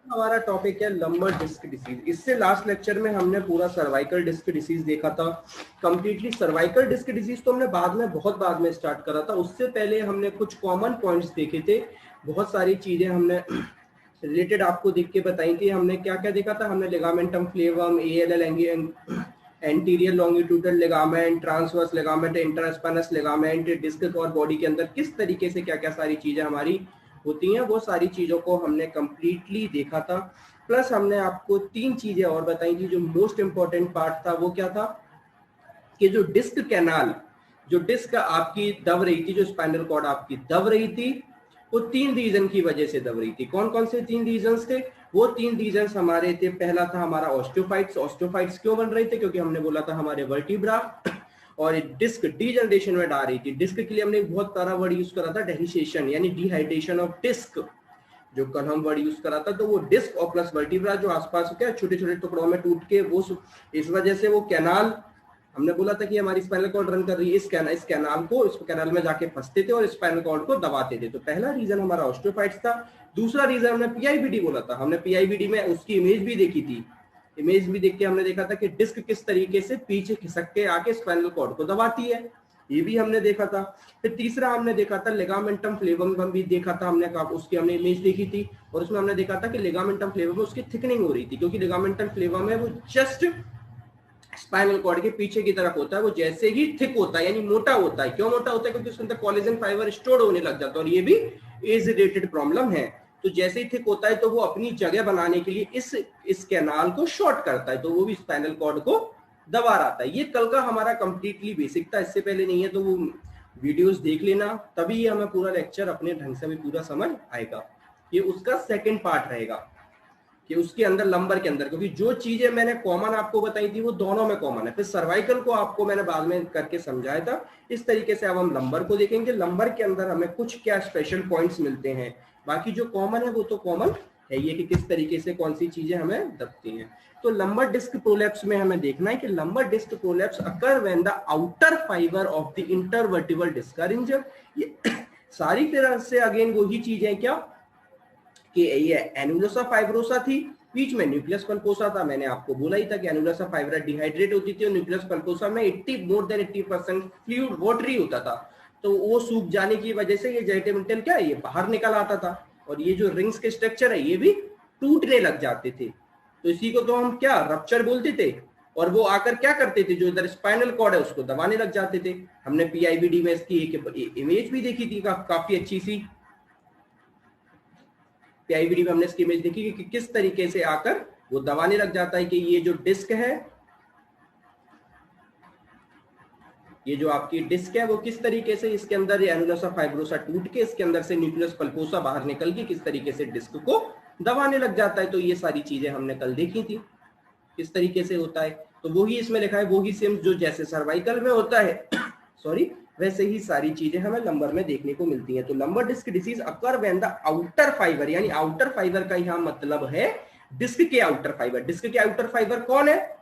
हमारा टॉपिक है lumbar disc disease. इससे लास्ट लेक्चर में हमने पूरा सर्वाइकल डिस्क डिसीज देखा था कंप्लीटली। सर्वाइकल डिस्क डिसीज तो हमने बहुत बाद में स्टार्ट करा था। उससे पहले हमने कुछ कॉमन पॉइंट्स देखे थे, बहुत सारी चीजें हमने रिलेटेड आपको देख के बताई थी। हमने क्या क्या देखा था, हमने ligamentum flavum, ALL anterior longitudinal ligament, transverse ligament, interspinous ligament, disc और बॉडी के अंदर किस तरीके से क्या क्या सारी चीजें हमारी होती हैं, वो सारी चीजों को हमने कंप्लीटली देखा था। प्लस हमने आपको 3 चीजें और बताई थी। जो मोस्ट इंपॉर्टेंट पार्ट था वो क्या था कि जो डिस्क कैनाल, जो डिस्क आपकी दब रही थी, जो स्पाइनल कॉर्ड आपकी दब रही थी, वो 3 रीजन की वजह से दब रही थी। कौन कौन से 3 रीजंस थे? वो 3 रीजंस हमारे थे। पहला था हमारा ऑस्टियोफाइट्स। ऑस्टियोफाइट्स क्यों बन रहे थे? क्योंकि हमने बोला था हमारे वर्टिब्रा और डिस्क डीजनरेशन में आ रही थी। डिस्क के लिए हमने बहुत प्यारा वर्ड यूज करा था, डेहिसेशन, यानी डिहाइड्रेशन ऑफ डिस्क। जो कल हम वर्ड यूज करा था, तो वो डिस्क और प्लस वर्टिब्रा जो आसपास क्या छोटे छोटे टुकड़ों में टूट के, वो इस वजह से वो कैनाल, हमने बोला था कि हमारी स्पाइनल कॉर्ड रन कर रही है, इस कैनाल में जाके फंसते थे और स्पाइनल कॉर्ड को दबाते थे। तो पहला रीजन हमारा ऑस्टियोफाइट्स था। दूसरा रीजन हमने पीआईबीडी बोला था। हमने पीआईबीडी में उसकी इमेज भी देखी थी। इमेज भी देख के हमने देखा था कि डिस्क किस तरीके से पीछे खिसक के आके स्पाइनल कॉर्ड को दबाती है, ये भी हमने देखा था। फिर तीसरा हमने देखा था लिगामेंटम फ्लेवम भी देखा था हमने, उसकी हमने इमेज देखी थी और उसमें हमने देखा था कि लिगामेंटम फ्लेवम में उसकी थिकनिंग हो रही थी, क्योंकि लिगामेंटम फ्लेवम है वो जस्ट स्पाइनल कॉर्ड के पीछे की तरफ होता है। वो जैसे ही थिक होता है यानी मोटा होता है। क्यों मोटा होता है? क्योंकि उसके अंदर कोलेजन फाइबर स्टोर होने लग जाता है और ये भी एज रिलेटेड प्रॉब्लम है। तो जैसे ही थिक होता है तो वो अपनी जगह बनाने के लिए इस कैनाल को शॉर्ट करता है, तो वो भी स्पाइनल कॉर्ड को दबा रहा था। ये कल का हमारा कंप्लीटली बेसिक था, इससे पहले नहीं है तो वो वीडियोस देख लेना, तभी ये हमें पूरा लेक्चर अपने ढंग से भी पूरा समझ आएगा। ये उसका सेकंड पार्ट रहेगा कि उसके अंदर लंबर के अंदर, क्योंकि जो चीजें मैंने कॉमन आपको बताई थी वो दोनों में कॉमन है। फिर सर्वाइकल को आपको मैंने बाद में करके समझाया था। इस तरीके से अब हम लंबर को देखेंगे। लंबर के अंदर हमें कुछ क्या स्पेशल पॉइंट्स मिलते हैं, बाकी जो कॉमन है वो तो कॉमन है ये कि किस तरीके से कौन सी चीजें हमें दबती हैं। तो लंबर डिस्क प्रोलैप्स में हमें देखना है कि lumbar disc prolapse occur when the outer fibre of the intervertebral disc are injured. ये सारी तरह से अगेन वही चीज है क्या कि ये एनुलोसा फाइब्रोसा थी, बीच में न्यूक्लियस पल्पोसा था। मैंने आपको बोला ही था कि एनुलोसा फाइब्रा डिहाइड्रेट होती थी और न्यूक्लियस पल्पोसा में मोर देन 80% फ्लूइड वाटरी होता था। तो वो सूख जाने की वजह से ये जेटेमेंटल क्या है, ये बाहर निकल आता था और ये जो रिंग्स के स्ट्रक्चर है ये भी टूटने लग जाते थे। तो इसी को तो हम क्या रप्चर बोलते थे। और वो आकर क्या करते थे, जो इधर स्पाइनल कॉर्ड है उसको दबाने लग जाते थे। हमने पीआईबीडी में इसकी एक इमेज भी देखी थी काफी अच्छी सी। पीआईबीडी में हमने इसकी इमेज देखी कि किस तरीके से आकर वो दबाने लग जाता है कि ये जो डिस्क है, ये जो आपकी डिस्क है वो किस तरीके से इसके अंदर एनुलोसा फाइब्रोसा टूट के इसके अंदर से न्यूक्लियस पल्पोसा बाहर निकल के किस तरीके से डिस्क को दबाने लग जाता है। तो ये सारी चीजें हमने कल देखी थी किस तरीके से होता है। तो वही इसमें लिखा है, वही सेम जो जैसे सर्वाइकल में होता है सॉरी, वैसे ही सारी चीजें हमें लंबर में देखने को मिलती हैं। तो lumbar disc disease occur when the outer fibre, यानी आउटर फाइबर का यहां मतलब है डिस्क के आउटर फाइबर। डिस्क के आउटर फाइबर कौन है?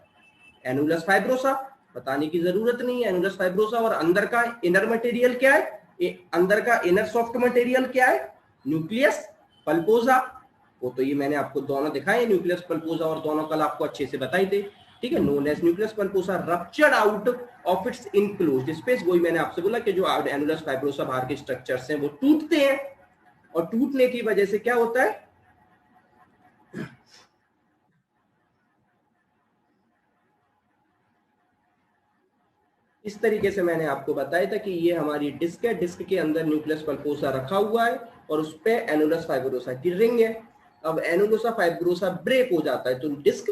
एनुलस फाइब्रोसा, बताने की जरूरत नहीं है, एनुलस फाइब्रोसा। और अंदर का इनर मटेरियल क्या है? अंदर का इनर सॉफ्ट मटेरियल क्या है? न्यूक्लियस पल्पोसा। वो तो ये मैंने आपको दोनों दिखाए, न्यूक्लियस पल्पोसा, और दोनों कल आपको अच्छे से बताए थे, ठीक है। Known as nucleus pulposus ruptured out of its enclosed space. वही मैंने आपसे बोला कि जो एनुलस फाइब्रोसा बाहर के स्ट्रक्चर्स हैं वो टूटते हैं और टूटने की वजह से क्या होता है, इस तरीके से मैंने आपको बताया था कि ये हमारी डिस्क है, डिस्क के अंदर न्यूक्लियस पल्पोसा रखा हुआ है और उस पे एनुलस फाइब्रोसा की रिंग है। अब एनुलोसा फाइब्रोसा ब्रेक हो जाता है तो डिस्क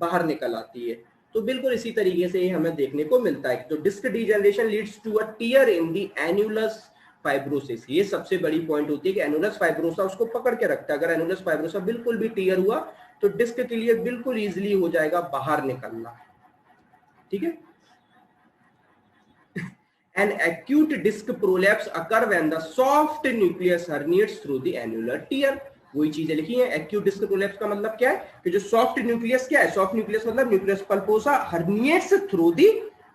बाहर निकल आती है। तो बिल्कुल इसी तरीके से ये हमें देखने को मिलता है। तो disc degeneration leads to a tear in the annulus fibrosus. ये सबसे बड़ी पॉइंट होती है कि एनुलस फाइब्रोसा उसको पकड़ के रखता है। अगर एनुलस फाइब्रोसा बिल्कुल भी टियर हुआ तो डिस्क के लिए बिल्कुल इजिली हो जाएगा बाहर निकलना, ठीक है। An acute disc prolapse occur when the soft nucleus herniates through the annular tear। वही चीजें लिखी है। एक्यूट डिस्क प्रोलैप्स का मतलब क्या है कि जो सॉफ्ट न्यूक्लियस क्या है, सॉफ्ट न्यूक्लियस मतलब nucleus pulposus herniates through the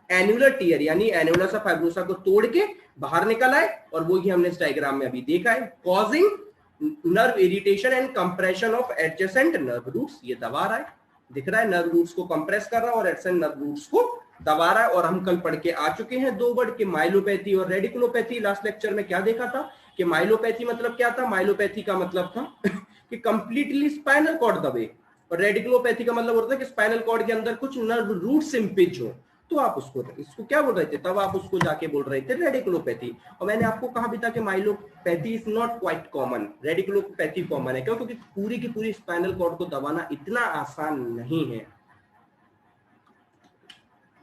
annular tear, यानी एनुलसा फाइब्रोसा को तोड़ के बाहर निकल आए। और वो ही हमने इस डायग्राम में अभी देखा है, causing nerve irritation and compression of adjacent nerve roots, ये दबा रहा है, दिख रहा है, नर्व रूट्स को कंप्रेस कर रहा है और एडजेसेंट नर्व रूट्स को दबा रहा है। और हम कल पढ़ के आ चुके हैं दो वर्ड के माइलोपैथी और रेडिकुलोपैथी। लास्ट लेक्चर में क्या देखा था कि माइलोपैथी मतलब क्या था, माइलोपैथी का मतलब था कि कंप्लीटली स्पाइनल कॉर्ड दबे, और रेडिकुलोपैथी का मतलब होता है कि स्पाइनल कॉर्ड के अंदर कुछ नर्व रूट्स इंपिंज हो। तो आप इसको क्या बोल रहे थे तब, आप उसको जाके बोल रहे थे रेडिकुलोपैथी। और मैंने आपको कहा भी था कि myelopathy is not quite common, radiculopathy common है। क्यों? क्योंकि पूरी की पूरी स्पाइनल कॉर्ड को दबाना इतना आसान नहीं है।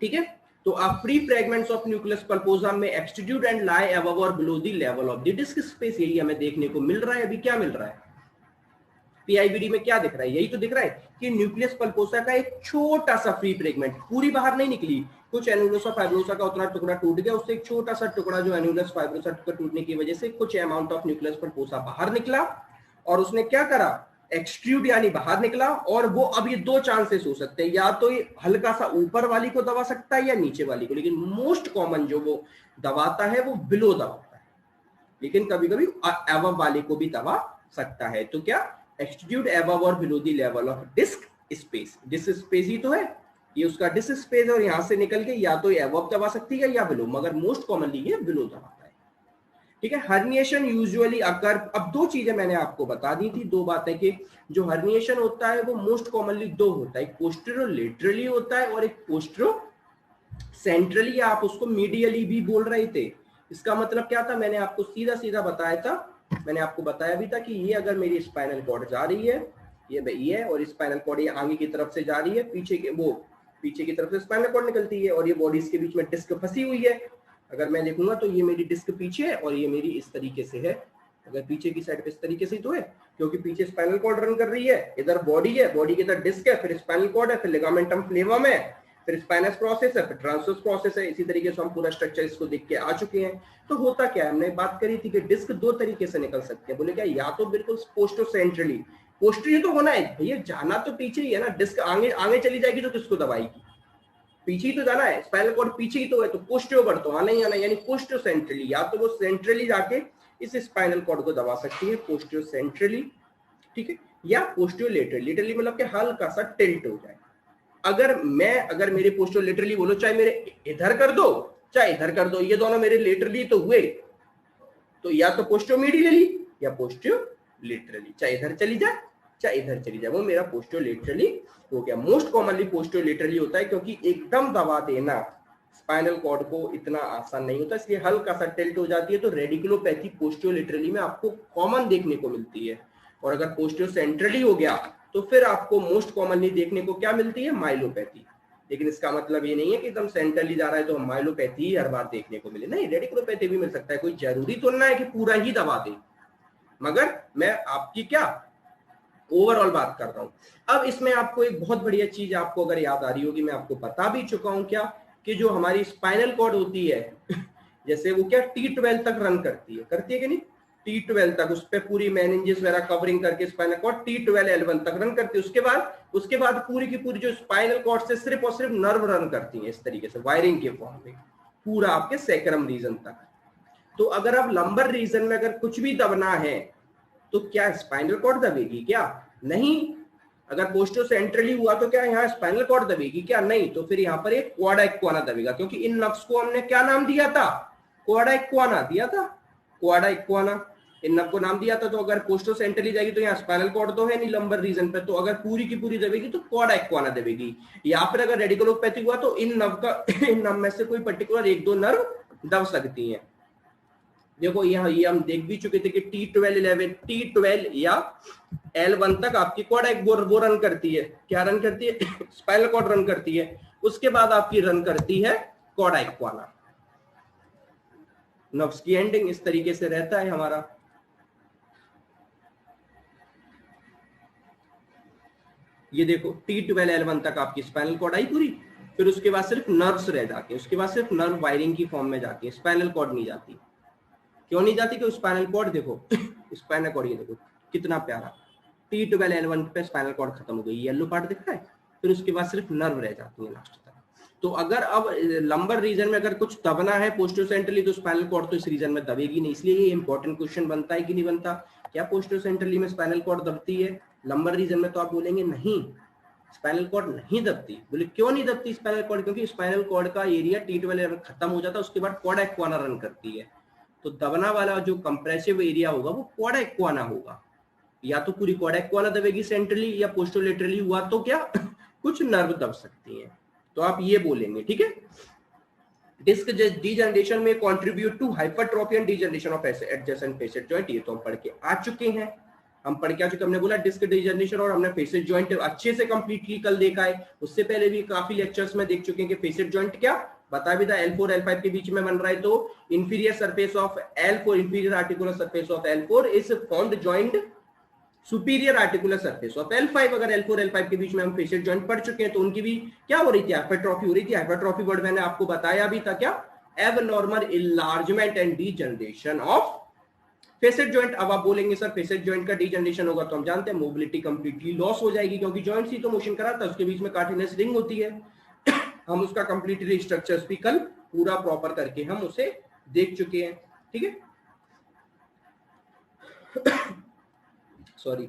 ठीक है, तो आप फ्री फ्रेगमेंट्स ऑफ न्यूक्लियस पल्पोसा में एक्सटीट्यूट एंड लाई अबव और below the level of the disc space, यही हमें देखने को मिल रहा है। अभी क्या मिल रहा है पीआईबीडी में, क्या दिख रहा है? यही तो दिख रहा है कि न्यूक्लियस पल्पोसा का एक छोटा सा फ्री फ्रेगमेंट, पूरी बाहर नहीं निकली, कुछ एन्युलस और फाइब्रोसा का उतना टुकड़ा टूट गया, उससे एक छोटा सा टुकड़ा जो एन्युलस फाइब्रोसा का टूटने की वजह से कुछ अमाउंट ऑफ न्यूक्लियस पल्पोसा बाहर निकला, और उसने क्या करा, एक्सट्रूड यानी बाहर निकला। और वो अब ये दो चांसेस हो सकते हैं, या तो ये हल्का सा ऊपर वाली को दबा सकता है या नीचे वाली को, लेकिन मोस्ट कॉमन जो वो दबाता है वो बिलो दबाता है, लेकिन कभी कभी अबव वाले को भी दबा सकता है। तो क्या एक्सट्रूड अबव और below the level of disc space, disc space ही तो है ये उसका डिस्क स्पेस, और यहां से निकल के या तो ये अबव दबा सकती है या बिलो, मगर मोस्ट कॉमनली ये बिलो दबाता है। ठीक है, हर्निएशन यूजुअली अकर, अब दो चीजें मैंने आपको बता दी थी, दो बातें कि जो हर्निएशन होता है वो मोस्ट कॉमनली दो होता है, एक पोस्टेरो लेटरली होता है और एक पोस्टेरो सेंट्रली, आप उसको मीडियली भी बोल रहे थे। इसका मतलब क्या था, मैंने आपको सीधा सीधा बताया था, मैंने आपको बताया भी था कि ये अगर मेरी स्पाइनल कॉर्ड जा रही है, ये भाई ये, और स्पाइनल कॉर्ड ये आगे की तरफ से जा रही है, पीछे की तरफ से स्पाइनल कॉर्ड निकलती है, और ये बॉडीज के बीच में डिस्क फंसी हुई है। अगर मैं देखूंगा तो ये मेरी डिस्क पीछे है और ये मेरी इस तरीके से है, अगर पीछे की साइड पे इस तरीके से तो है, क्योंकि पीछे स्पाइनल कॉर्ड रन कर रही है, इधर बॉडी है, बॉडी के इधर डिस्क है, फिर स्पाइनल कॉर्ड है, फिर लिगामेंटम फ्लेवम है, फिर स्पाइनस प्रोसेस है, फिर ट्रांसवर्स प्रोसेस है। इसी तरीके से हम पूरा स्ट्रक्चर इसको देख के आ चुके हैं। तो होता क्या है, हमने बात करी थी कि डिस्क दो तरीके से निकल सकते हैं। बोले क्या, या तो बिल्कुल पोस्टो सेंट्रली, पोस्टरी तो होना है भैया, जाना तो पीछे ही है ना, डिस्क आगे आगे चली जाएगी तो किसको दबाएगी, पीछे ही तो जाना है, स्पाइनल कॉर्ड पीछे ही तो है, तो पोस्टियो पर तो आना ही आना, यानी पोस्टियो सेंट्रली, या तो वो सेंट्रली जाके इस स्पाइनल कॉर्ड को दबा सकती है पोस्टियो सेंट्रली, ठीक है, या पोस्टियो लेटरली, लेटरली मतलब कि हल्का सा टिल्ट हो जाए। अगर मेरे पोस्टियो लेटरली बोलो, चाहे मेरे इधर कर दो चाहे इधर कर दो, ये दोनों मेरे लेटरली तो हुए, तो या तो पोस्टियो मीडियली या पोस्टियो लेटरली, चाहे इधर चली जाए चाहे इधर चली जाए, वो मेरा पोस्टियो लेटरली हो गया। मोस्ट कॉमनली पोस्टियो लेटरली होता है, क्योंकि एकदम दबा देना स्पाइनल कॉर्ड को इतना आसान नहीं होता, इसलिए हल्का सा टिल्ट हो जाती है। तो रेडिकुलोपैथी पोस्टियो लेटरली में आपको कॉमन देखने को मिलती है, और अगर पोस्टियो सेंट्रली हो गया तो फिर आपको मोस्ट कॉमनली देखने को क्या मिलती है, माइलोपैथी। लेकिन इसका मतलब ये नहीं है कि एकदम सेंट्रली जा रहा है तो हम माइलोपैथी ही हर बार देखने को मिले, नहीं, रेडिकुलोपैथी भी मिल सकता है, कोई जरूरी तो ना है कि पूरा ही दबा दे, मगर मैं आपकी क्या ओवरऑल बात कर रहा हूं। अब इसमें आपको एक बहुत बढ़िया चीज आपको अगर याद आ रही होगी, मैं आपको बता भी चुका हूं, क्या कि जो हमारी स्पाइनल कॉर्ड होती है जैसे वो क्या T12 तक रन करती है कि नहीं, T12 तक, उस पर पूरी मेनिंजेस वगैरह कवरिंग करके स्पाइनल कॉर्ड T12L1 तक रन करती है। उसके बाद पूरी की पूरी जो स्पाइनल कॉर्ड से सिर्फ और सिर्फ नर्व रन करती है इस तरीके से वायरिंग के फॉर्म में, पूरा आपके सैक्रम रीजन तक। तो अगर अब लंबर रीजन में अगर कुछ भी दबना है तो क्या स्पाइनल कॉर्ड दबेगी? क्या नहीं। अगर पोस्टियो सेंट्रली हुआ तो क्या यहाँ स्पाइनल कॉर्ड दबेगी? क्या नहीं। तो फिर यहाँ पर एक क्वाडा इक्वाना दबेगा, क्योंकि इन नर्व्स को हमने क्या नाम दिया था, क्वाडा इक्वाना दिया था, क्वाडा इक्वाना इन नर्व को नाम दिया था। तो अगर पोस्टियो सेंट्रली जाएगी तो यहाँ स्पाइनल कॉर्ड तो है नहीं लंबर रीजन पे, तो अगर पूरी की पूरी दबेगी तो क्वाडा इक्वाना दबेगी। या फिर अगर रेडिकुलोपैथी हुआ तो इन नर्व में से कोई पर्टिकुलर एक दो नर्व दब सकती हैं। देखो यहाँ ये हम देख भी चुके थे कि T12 या L1 तक आपकी क्वाडा वो रन करती है, क्या रन करती है स्पाइनल कॉर्ड रन करती है। उसके बाद आपकी रन करती है क्वाडा इक्वाना। नर्व्स की एंडिंग इस तरीके से रहता है हमारा। ये देखो T12L1 तक आपकी स्पाइनल कॉर्ड आई पूरी, फिर उसके बाद सिर्फ नर्व्स रह जाती है, उसके बाद सिर्फ नर्व वायरिंग की फॉर्म में जाती है, स्पाइनल कॉर्ड नहीं जाती। क्यों नहीं जाती? कि स्पाइनल कॉर्ड देखो स्पाइनल कॉर्ड ये देखो कितना प्यारा, T12L1 पे स्पाइनल कॉर्ड खत्म हो गई, येलो पार्ट दिख रहा है, फिर उसके बाद सिर्फ नर्व रह जाती है लास्ट तक। तो अगर अब लंबर रीजन में अगर कुछ दबना है पोस्टियो सेंट्रली तो स्पाइनल कॉर्ड तो इस रीजन में दबेगी नहीं, इसलिए ये इंपॉर्टेंट क्वेश्चन बनता है कि नहीं बनता। क्या पोस्टीरियर सेंट्रली में स्पाइनल कॉर्ड दबती है? लंबर रीजन में तो आप बोलेंगे नहीं, स्पाइनल कॉर्ड नहीं दबती। बोले क्यों नहीं दबती स्पाइनल कॉर्ड? क्योंकि स्पाइनल कॉर्ड का एरिया T12 खत्म हो जाता है, उसके बाद कॉर्डा इक्वाना रन करती है। तो दबना वाला जो कंप्रेसिव एरिया होगा वो कॉर्डा इक्वाना होगा। या तो पूरी कॉर्डा इक्वाना दबेगी सेंट्रली, या पोस्टोलेटरली हुआ तो क्या कुछ नर्व दब सकती है। तो आप ये बोलेंगे, ठीक है। डिस्क डीजनरेशन में contribute to hypertrophy and degeneration of adjacent facet joint. ये तो हम पढ़ के आ चुके हैं, हमने बोला डिस्क डीजनरेशन, और हमने फेसेट जॉइंट अच्छे से कंप्लीटली कल देखा है। उससे पहले भी काफी लेक्चर्स में देख चुके हैं कि फेसेट जॉइंट क्या बता भी था, L4 L5 के बीच में बन रहा है। तो inferior surface of L4, inferior articular surface of L4 is found joint superior articular surface of L5। अगर L4 L5 के बीच में हम फेसेट जॉइंट पढ़ चुके हैं, तो उनकी भी क्या हो रही थी, हाइपरट्रॉफी हो रही थी। हाइपरट्रॉफी वर्ड मैंने आपको बताया भी था, क्या abnormal enlargement and degeneration of facet joint. अब आप बोलेंगे सर फेसेट जॉइंट का डीजनरेशन होगा तो हम जानते हैं मोबिलिटी कंप्लीटली लॉस हो जाएगी, क्योंकि जॉइंट्स ही तो मोशन कराता है, उसके बीच में कार्टिलेज रिंग होती है। हम उसका कंप्लीट रिस्ट्रक्चर्स भी कल पूरा प्रॉपर करके हम उसे देख चुके हैं, ठीक है। Sorry,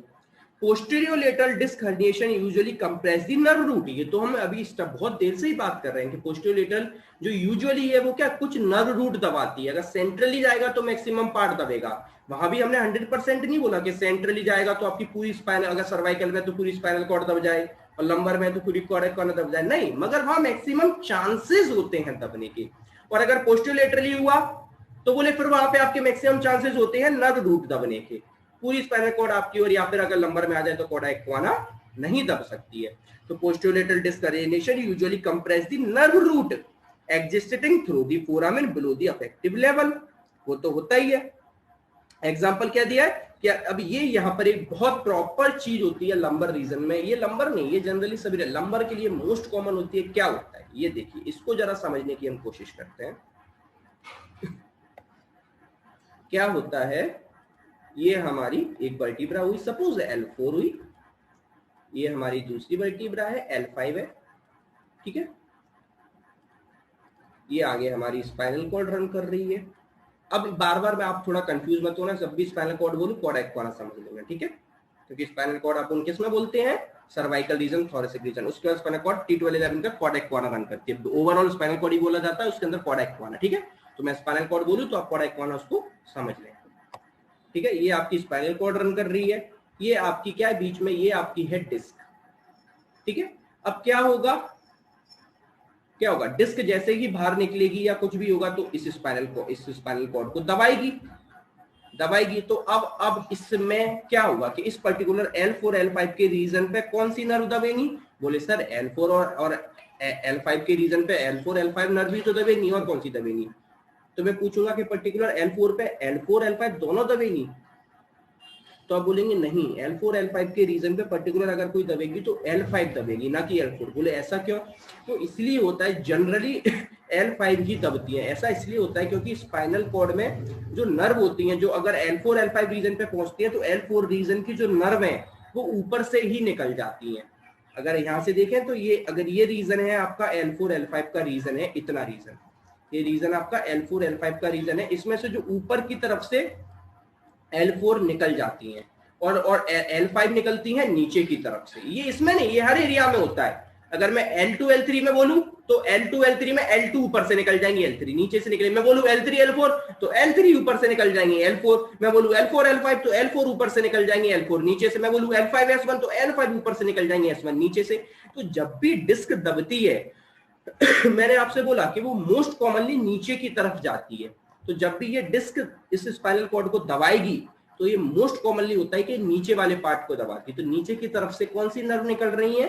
posterior lateral disc herniation usually compress the nerve root. ये तो हम अभी बहुत देर से ही बात कर रहे हैं कि पोस्टीरियर लेटरल जो यूजुअली है वो क्या कुछ नर्व रूट दबाती है। अगर सेंट्रली जाएगा तो मैक्सिमम पार्ट दबेगा। वहां भी हमने 100% नहीं बोला कि सेंट्रली जाएगा तो आपकी पूरी स्पाइनल, अगर सर्वाइकल में तो पूरी स्पाइनल कॉर्ड दब जाए और लंबर में तो पूरी कॉर्ड दब जाए, नहीं, मगर वहां मैक्सिमम चांसेस होते हैं दबने के। और अगर पोस्टीरियर लेटरली हुआ तो बोले फिर वहां पे आपके मैक्सिमम चांसेस होते हैं नर्व रूट दबने के। पूरी स्पाइनल कॉर्ड आपकी, और या फिर अगर लंबर में आ जाए तो कॉर्डा इक्वाना नहीं दब सकती है। तो posterior lateral disc herniation usually compress the nerve root existing through the foramen below the affective level. वो तो होता ही है। एग्जांपल क्या दिया है कि अब ये यहाँ पर एक बहुत प्रॉपर चीज होती है लंबर रीजन में। ये लंबर नहीं, ये जनरली सभी लंबर के लिए मोस्ट कॉमन होती है। क्या होता है ये देखिए, इसको जरा समझने की हम कोशिश करते हैं। क्या होता है, ये हमारी एक वर्टिब्रा हुई, सपोज L4 हुई, ये हमारी दूसरी वर्टिब्रा है L5 है, ठीक है। ये आगे हमारी स्पाइनल कॉर्ड रन कर रही है। अब बार बार मैं आप थोड़ा कंफ्यूज मत होना, जब भी स्पाइनल कॉर्ड बोलूं कॉर्डा इक्वाना समझ लेना, ठीक है। क्योंकि स्पाइनल कॉर्ड अपन किस में बोलते हैं, सर्वाइकल रीजन, थोरेसिक रीजन, उसके बाद स्पाइनल कॉर्ड T12 का कॉर्डा इक्वाना रन करती है। ओवरऑल स्पाइनल कॉर्ड ही बोला जाता है, उसके अंदर कॉर्डा इक्वाना, ठीक है। तो मैं स्पाइनल कॉर्ड बोलूं तो आप कॉर्डा इक्वाना उसको समझ लें, ठीक है। ये आपकी स्पाइनल कॉर्ड रन कर रही है, ये आपकी क्या है बीच में, ये आपकी है डिस्क, ठीक है। अब क्या होगा, डिस्क जैसे ही बाहर निकलेगी या कुछ भी होगा तो इस स्पाइनल कॉर्ड को दबाएगी। तो अब इसमें क्या होगा कि इस पर्टिकुलर L4 L5 के रीजन पे कौन सी नर्व दबेगी? बोले सर L4 और L5 के रीजन पे L4 L5 नर्व भी तो दबेगी, और कौन सी दबेगी? तो मैं पूछूंगा कि पर्टिकुलर L4 पे L4 L5 दोनों दबेगी? तो आप बोलेंगे नहीं, L4 L5 के रीजन पे पर्टिकुलर अगर कोई दबेगी तो L5 दबेगी, ना कि L4। बोले ऐसा क्यों? तो इसलिए होता है जनरली L5 ही दबती है। ऐसा इसलिए होता है क्योंकि स्पाइनल कॉर्ड में जो नर्व होती हैं, जो अगर L4 L5 रीजन पे पहुंचती है तो L4 रीजन की जो नर्व है वो ऊपर से ही निकल जाती है। अगर यहाँ से देखें तो ये, अगर ये रीजन है आपका L4 L5 का रीजन है, इतना रीजन, ये रीजन आपका L4 L5 का रीजन है, इसमें से जो ऊपर की तरफ से L4 निकल जाती हैं और L5 निकलती हैं नीचे की तरफ से। ये इसमें नहीं, ये हर एरिया में होता है। अगर मैं L2 L3 में बोलूं तो L2 L3 में L2 ऊपर से निकल जाएंगे, L3 नीचे से निकले। मैं बोलूं L3 L4 तो L3 ऊपर से निकल जाएंगे, L4। मैं बोलूं L4 L5 तो L4 ऊपर से निकल जाएंगे, L4 नीचे से। मैं बोलूं L5 S1 तो L5 ऊपर से निकल जाएंगे, S1 नीचे से। तो जब भी डिस्क दबती है मैंने आपसे बोला कि वो मोस्ट कॉमनली नीचे की तरफ जाती है। तो जब भी ये डिस्क इस स्पाइनल कॉर्ड को दबाएगी तो ये मोस्ट कॉमनली होता है कि नीचे वाले पार्ट को दबाती है। तो नीचे की तरफ से कौन सी नर्व निकल रही है?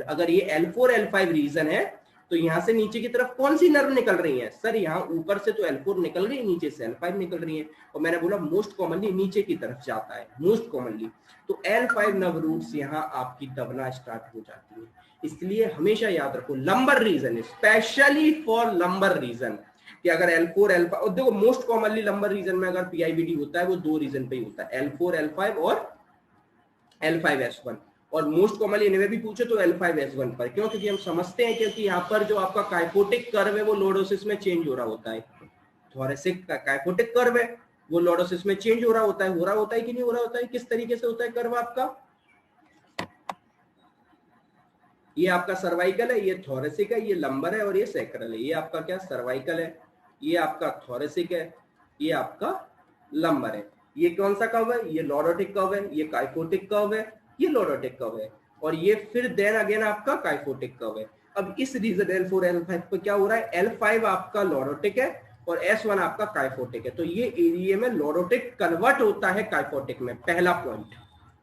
अगर ये L4 L5 रीजन है तो यहां से नीचे की तरफ कौन सी नर्व निकल रही है? सर यहाँ ऊपर से तो L4 निकल रही है, नीचे से L5 निकल रही है। और मैंने बोला मोस्ट कॉमनली नीचे की तरफ जाता है, मोस्ट कॉमनली। तो L5 नर्व रूट्स यहाँ आपकी दबना स्टार्ट हो जाती है। इसलिए हमेशा याद रखो lumbar region, specially for lumbar region, कि अगर L4 L5, और देखो मोस्ट कॉमनली लंबर रीजन में अगर PIBD होता है वो दो रीजन पे ही होता है, L4 L5 और L5 S1। और मोस्ट कॉमनली इनमें भी पूछे तो L5 S1 पर। क्यों? क्योंकि हम समझते हैं क्योंकि यहाँ पर जो आपका काइपोटिक कर्व है वो लॉर्डोसिस में चेंज हो रहा होता है। थोरेसिक का काइपोटिक कर्व है वो लॉर्डोसिस में चेंज हो रहा होता है कि नहीं हो रहा होता है? किस तरीके से होता है कर्व आपका? ये आपका सर्वाइकल है, ये थोरेसिक है, ये लंबर है और ये सैक्रल है। ये आपका क्या सर्वाइकल है, ये आपका थोरेसिक है, ये आपका लंबर है। ये कौन सा कर्व है? ये लॉर्डोटिक कर्व है, ये काइफोटिक कर्व है, ये लॉर्डोटिक कर्व है और ये फिर देन अगेन आपका काइफोटिक कर्व है। अब इस रीजन L4 L5 पे क्या हो रहा है? L5 आपका लॉर्डोटिक है और S1 आपका काइफोटिक है, तो ये एरिया में लॉर्डोटिक कन्वर्ट होता है काइफोटिक में। पहला पॉइंट,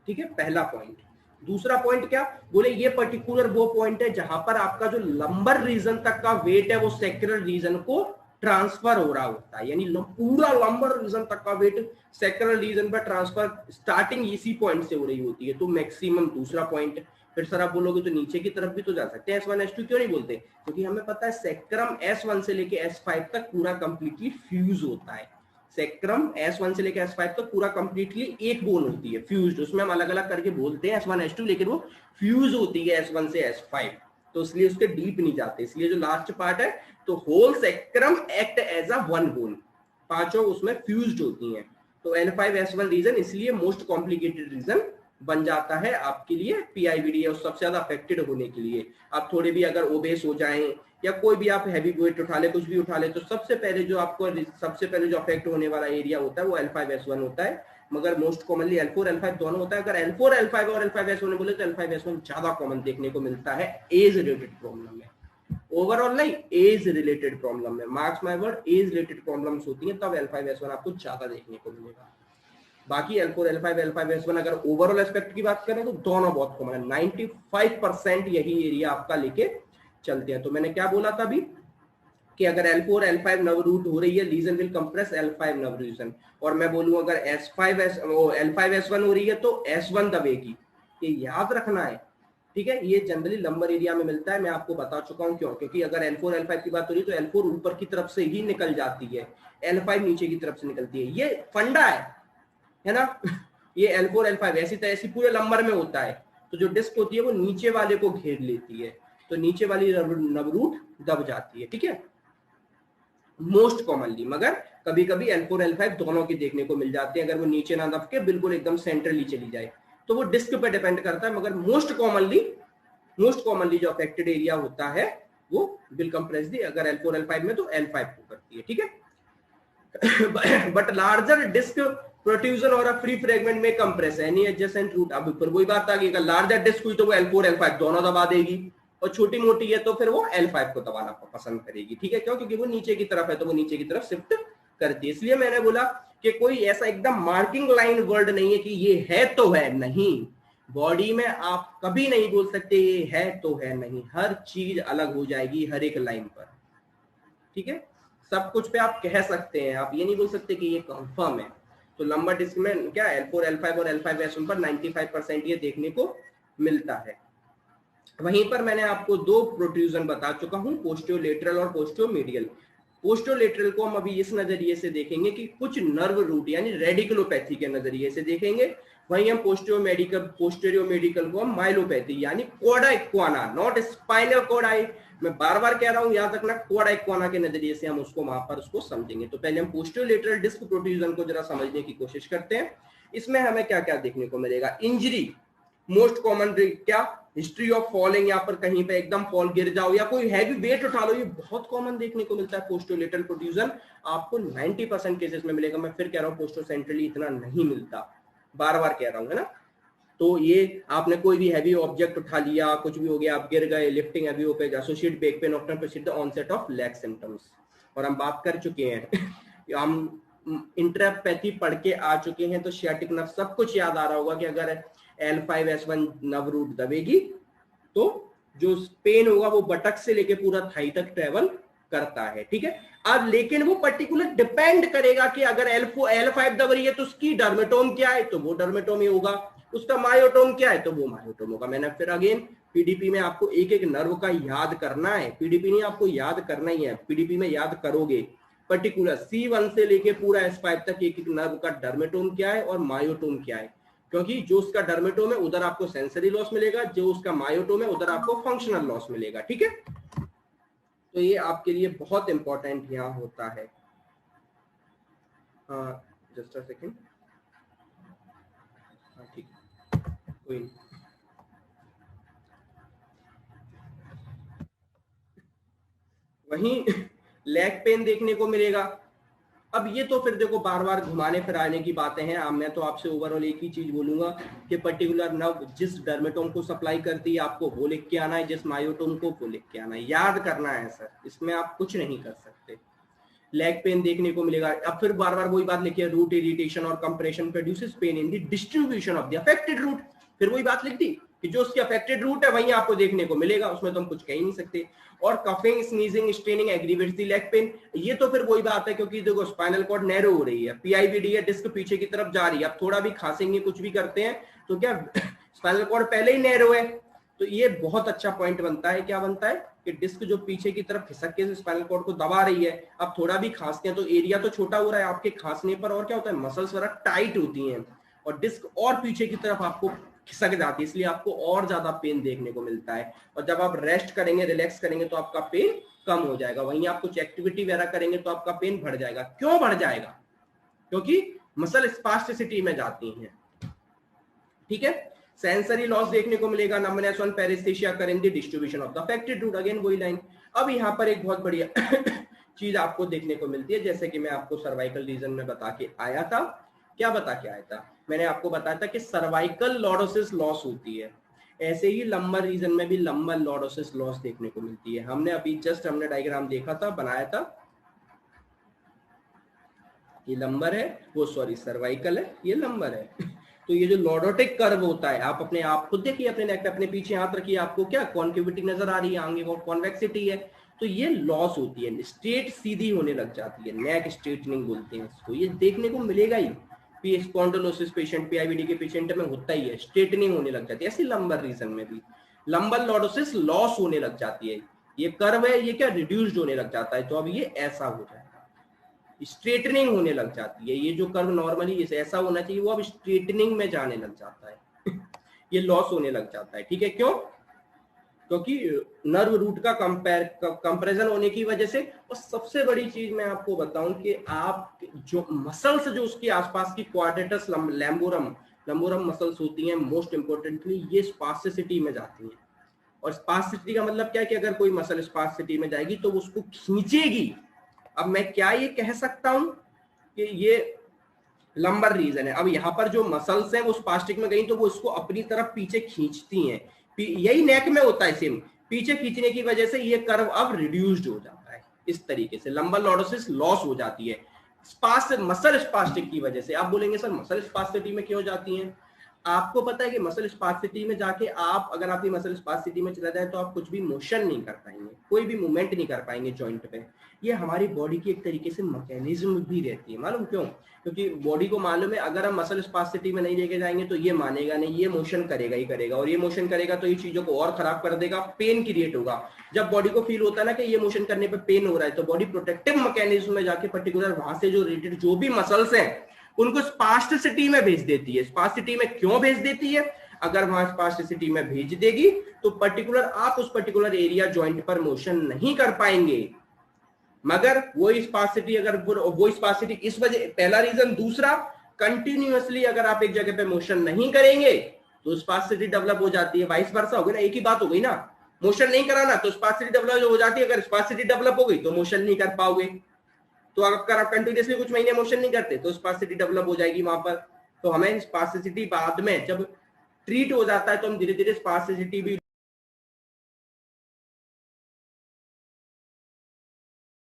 ठीक है, पहला पॉइंट। दूसरा पॉइंट क्या बोले? ये पर्टिकुलर वो पॉइंट है जहां पर आपका जो लंबर रीजन तक का वेट है वो सैक्रल रीजन को ट्रांसफर हो रहा होता है, यानी पूरा लंबर रीजन तक का वेट सैक्रल रीजन पर ट्रांसफर स्टार्टिंग इसी पॉइंट से हो रही होती है, तो मैक्सिमम दूसरा पॉइंट। फिर सर आप बोलोगे तो नीचे की तरफ भी तो जा सकते हैं, S1 S2 क्यों नहीं बोलते? क्योंकि हमें पता है सैक्रम S1 से लेके S5 तक पूरा कंप्लीटली फ्यूज होता है। सैक्रम S1 से लेकर S5 तक पूरा कंप्लीटली एक बोन होती है, फ्यूज्ड। उसमें हम अलग अलग करके बोलते हैं S1 S2, लेकिन वो फ्यूज होती है S1 से S5, तो इसलिए उसके डीप नहीं जाते। इसलिए जो लास्ट पार्ट है, तो whole sacrum act as a one bone, पांचों उसमें फ्यूज्ड होती हैं। तो L5S1 रीजन इसलिए मोस्ट कॉम्प्लिकेटेड रीजन बन जाता है आपके लिए PIVD और सबसे ज्यादा अफेक्टेड होने के लिए। आप थोड़े भी अगर ओबेस हो जाएं या कोई भी आप हैवी वेट उठा ले, कुछ भी उठा ले, तो सबसे पहले जो अफेक्ट होने वाला एरिया होता है वो L5S1 होता है, मगर मोस्ट कॉमनली L4 L5 दोनों होता है। अगर L4 L5 और L5S1 बोले तो L5S1 ज्यादा कॉमन देखने को मिलता है एज रिलेटेड प्रॉब्लम में, ओवरऑल नहीं, एज रिलेटेड प्रॉब्लम में। Marks my word, age related problems होती हैं तब L5S1 आपको ज्यादा देखने को मिलेगा। बाकी L4 L5 L5S1 अगर ओवरऑल एस्पेक्ट की बात करें तो दोनों बहुत कॉमन है, 95% यही एरिया आपका लेके चलते हैं। तो मैंने क्या बोला था अभी कि अगर L4 L5 नर्व रूट हो रही है, lesion will compress L5 nerve region, और मैं बोलूं अगर L5S1 हो रही है तो S1 दबेगी, ये याद रखना है, ठीक है। ये जनरली लंबर एरिया में मिलता है, मैं आपको बता चुका हूं क्यों, क्योंकि अगर L4 L5 की बात हो रही है तो L4 ऊपर की तरफ से ही निकल जाती है, L5 नीचे की तरफ से निकलती है, ये फंडा है ना। ये L4 L5 ऐसी पूरे लंबर में होता है, तो जो डिस्क होती है वो नीचे वाले को घेर लेती है, तो नीचे वाली नर्व रूट दब जाती है, ठीक है, मोस्ट कॉमनली। मगर कभी कभी L4 L5 दोनों के देखने को मिल जाते हैं, अगर वो नीचे ना दब के बिल्कुल एकदम सेंट्रली चली जाए तो वो डिस्क पे डिपेंड करता है, मगर मोस्ट कॉमनली जो अफेक्टेड एरिया होता है वो विल कंप्रेस दी, अगर L4 L5 में तो L5 को करती है, ठीक है। बट लार्जर डिस्क प्रोट्रूजन और फ्री फ्रेगमेंट में कंप्रेस एनी एडजेसेंट रूट। अब ऊपर वही बात आ गई, अगर लार्जर डिस्क हुई तो वो L4 L5 दोनों दबा देगी, और छोटी मोटी है तो फिर वो L5 को दबाना पसंद करेगी, ठीक है। क्यों? क्योंकि वो नीचे की तरफ है तो वो नीचे की तरफ शिफ्ट करती है। इसलिए मैंने बोला कि कोई ऐसा एकदम मार्किंग लाइन वर्ड नहीं है कि ये है तो है नहीं, बॉडी में आप कभी नहीं बोल सकते ये है तो है नहीं, हर चीज अलग हो जाएगी हर एक लाइन पर, ठीक है। सब कुछ पे आप कह सकते हैं, आप ये नहीं बोल सकते कि ये कंफर्म है। तो लंबर डिस्क में क्या L4 L5 और L5S1 पर 95% ये देखने को मिलता है। वहीं पर मैंने आपको दो प्रोट्रूजन बता चुका हूं, पोस्टियोलेटरल और पोस्टियोमीडियल। पोस्टियोलेटरल को हम अभी इस नजरिए से देखेंगे कि कुछ नर्व रूट यानी रेडिकुलोपैथी के नजरिए से देखेंगे, वहीं हम पोस्टेरियोमेडिकल को हम माइलोपैथी यानी कोडा इक्वाना, नॉट स्पाइनल कोडाई, मैं बार बार कह रहा हूं याद रखना, कोडा इक्वाना के नजरिए से हम उसको वहां पर उसको समझेंगे। तो पहले हम पोस्टियोलेटरल डिस्क प्रोट्रूजन को जरा समझने की कोशिश करते हैं। इसमें हमें क्या क्या देखने को मिलेगा? इंजरी मोस्ट कॉमन, क्या हिस्ट्री ऑफ फॉलिंग, यहाँ पर कहीं पे एकदम फॉल गिर जाओ या कोई हैवी वेट उठा लो, ये बहुत कॉमन देखने को मिलता है। पोस्टियोलेटरल प्रोट्रूजन आपको 90% केसेस में मिलेगा, मैं फिर कह रहा हूँ पोस्टो सेंट्रली इतना नहीं मिलता, बार बार कह रहा हूँ, है ना। तो ये आपने कोई भी हैवी ऑब्जेक्ट उठा लिया, कुछ भी हो गया, आप गिर गए, लिफ्टिंग हैवी हो गई, associate back pain often preceded the onset of leg symptoms. और हम बात कर चुके हैं हम इंट्रापैथी पढ़ के आ चुके हैं, तो सियाटिक नर्व सब कुछ याद आ रहा होगा कि अगर L5S1 नर्व रूट दबेगी तो जो पेन होगा वो बटक से लेके पूरा थाई तक ट्रेवल करता है, ठीक है। अब लेकिन वो पर्टिकुलर डिपेंड करेगा कि अगर L5 दब रही है तो उसकी डर्मेटोम क्या है, तो वो डर्मेटोम ही होगा, उसका मायोटोम क्या है तो वो मायोटोम होगा। मैंने फिर अगेन पीडीपी में आपको एक एक नर्व का याद करना है, पीडीपी नहीं आपको याद करना ही है, पीडीपी में याद करोगे पर्टिकुलर C1 से लेके पूरा S5 तक एक एक नर्व का डर्मेटोम क्या है और मायोटोम क्या है, क्योंकि जो उसका डर्मेटोम है उधर आपको सेंसरी लॉस मिलेगा, जो उसका मायोटोम है उधर आपको फंक्शनल लॉस मिलेगा, ठीक है। तो ये आपके लिए बहुत इंपॉर्टेंट यहाँ होता है। जस्ट अ सेकंड, हाँ ठीक है, कोई नहीं। वहीं लेग पेन देखने को मिलेगा। अब ये तो फिर देखो बार बार घुमाने फिराने की बातें हैं। अब मैं तो आपसे ओवरऑल एक ही चीज बोलूंगा कि पर्टिकुलर नर्व जिस डर्मेटोम को सप्लाई करती है आपको वो लिख के आना है, जिस मायोटोम को वो लिख के आना है, याद करना है सर, इसमें आप कुछ नहीं कर सकते। लेग पेन देखने को मिलेगा। अब फिर बार बार वही बात लिखी है, रूट इरिटेशन और compression produces pain in the distribution of the affected root. फिर वही बात लिख दी कि जो उसकी अफेक्टेड रूट है वहीं आपको देखने को मिलेगा, उसमें तो हम कुछ कह ही नहीं सकते। और coughing, sneezing, straining aggravates the leg pain, ये तो फिर वही बात है क्योंकि देखो स्पाइनल कॉर्ड नैरो हो रही है, पीआईवीडी है, डिस्क पीछे की तरफ जा रही है। अब थोड़ा भी खांसेंगे कुछ भी करते हैं तो क्या स्पाइनल कॉर्ड पहले ही नैरो है, तो ये बहुत अच्छा पॉइंट बनता है। क्या बनता है कि डिस्क जो पीछे की तरफ खिसक के स्पाइनल कॉर्ड को दबा रही है, अब थोड़ा भी खांसते हैं तो एरिया तो छोटा हो रहा है आपके खांसने पर, और क्या होता है मसल्स वगैरह टाइट होती हैं और डिस्क और पीछे की तरफ आपको खिसक जाती है, इसलिए आपको और ज्यादा पेन देखने को मिलता है। और जब आप रेस्ट करेंगे, रिलैक्स करेंगे तो आपका पेन कम हो जाएगा। वहीं आप कुछ एक्टिविटी वगैरह करेंगे तो आपका पेन बढ़ जाएगा। क्यों बढ़ जाएगा? क्योंकि मसल स्पास्टिसिटी में जाती हैं। ठीक है, सेंसरी लॉस देखने को मिलेगा, numbness on paresthesia current the distribution of the affected root, again वही लाइन। अब यहाँ पर एक बहुत बढ़िया चीज आपको देखने को मिलती है, जैसे कि मैं आपको सर्वाइकल रीजन में बता के आया था। क्या बता के आया था? मैंने आपको बताया था कि सर्वाइकल लॉर्डोसिस लॉस होती है, ऐसे ही लंबर रीजन में भी लंबर लॉर्डोसिस लॉस देखने को मिलती है। हमने अभी जस्ट हमने डायग्राम देखा था, बनाया था, ये लंबर है, वो सॉरी सर्वाइकल है, ये लंबर है। तो ये जो लॉर्डोटिक कर्व होता है, आप अपने आप खुद देखिए, अपने नेक पे अपने पीछे हाथ रखिए, आपको क्या कॉन्केविटी नजर आ रही है, आगे कॉन्वेक्सिटी है, तो ये लॉस होती है, स्ट्रेट सीधी होने लग जाती है, नेक स्ट्रेटनिंग बोलते हैं इसको। ये देखने को मिलेगा ही, स्पॉन्डिलोसिस पेशेंट, पीआईवीडी के पेशेंट में होता ही है, स्ट्रेटनिंग होने लग जाती है। ऐसे लंबर रीजन में भी लंबर लॉर्डोसिस लॉस होने लग जाती है। ये कर्व है, ये क्या रिड्यूस्ड होने लग जाता है, तो अब ये ऐसा हो जाए, स्ट्रेटनिंग होने लग जाती है। ये जो कर्व नॉर्मली ऐसा होना चाहिए वो अब स्ट्रेटनिंग में जाने लग जाता है ये लॉस होने लग जाता है। ठीक है, क्यों? क्योंकि नर्व रूट का कंप्रेशन होने की वजह से। और सबसे बड़ी चीज मैं आपको बताऊं कि आप जो मसल्स जो उसके आसपास की क्वाड्रेटस लंबोरम मसल्स होती हैं, मोस्ट इंपोर्टेंटली ये स्पास्टिसिटी में जाती हैं। और स्पास्टिसिटी का मतलब क्या है कि अगर कोई मसल स्पास्टिसिटी में जाएगी तो उसको खींचेगी। अब मैं क्या ये कह सकता हूं कि ये लंबर रीजन है, अब यहाँ पर जो मसल्स हैं वो स्पास्टिक में गई तो वो इसको अपनी तरफ पीछे खींचती हैं। यही नेक में होता है सेम, पीछे खींचने की वजह से ये कर्व अब रिड्यूस्ड हो जाता है। इस तरीके से लंबर लॉर्डोसिस लॉस हो जाती है मसल स्पास्टिक की वजह से। आप बोलेंगे सर मसल स्पास्टिसिटी में क्यों जाती हैं? आपको पता है कि मसल स्पास्टिसिटी में जाके आप, अगर आपकी मसल स्पास्टिसिटी में चला जाए तो आप कुछ भी मोशन नहीं कर पाएंगे, कोई भी मूवमेंट नहीं कर पाएंगे जॉइंट पे। ये हमारी बॉडी की एक तरीके से मैकेनिज्म भी रहती है। मालूम क्यों? क्योंकि बॉडी को मालूम है अगर हम मसल स्पास्टिसिटी में नहीं लेके जाएंगे तो ये मानेगा नहीं, ये मोशन करेगा ही करेगा, और ये मोशन करेगा तो ये चीजों को और खराब कर देगा, पेन क्रिएट होगा। जब बॉडी को फील होता है ना कि ये मोशन करने पे पेन हो रहा है, तो बॉडी प्रोटेक्टिव मैकेनिज्म में जाके पर्टिकुलर वहां से जो रिलेटेड जो भी मसल्स हैं उनको स्पास्टिसिटी में भेज देती है। स्पास्टिसिटी में क्यों भेज देती है? अगर वहां स्पास्टिसिटी में भेज देगी तो पर्टिकुलर आप उस पर्टिकुलर एरिया जॉइंट पर मोशन नहीं कर पाएंगे। मगर वो स्पास्टिसिटी, अगर वो स्पास्टिसिटी इस वजह, पहला रीजन। दूसरा, कंटिन्यूअसली अगर आप एक जगह पे मोशन नहीं करेंगे तो स्पास्टिसिटी डेवलप हो जाती है। वाइस वर्सा हो गई ना, एक ही बात हो गई ना। मोशन नहीं कराना तो स्पास्टिसिटी डेवलप हो जाती है, अगर स्पास्टिसिटी डेवलप हो गई तो मोशन नहीं कर पाओगे। तो अगर आप कंटिन्यूअसली कुछ महीने मोशन नहीं करते तो स्पास्टिसिटी डेवलप हो जाएगी वहां पर। तो हमें स्पास्टिसिटी बाद में जब ट्रीट हो जाता है तो हम धीरे धीरे स्पास्टिसिटी भी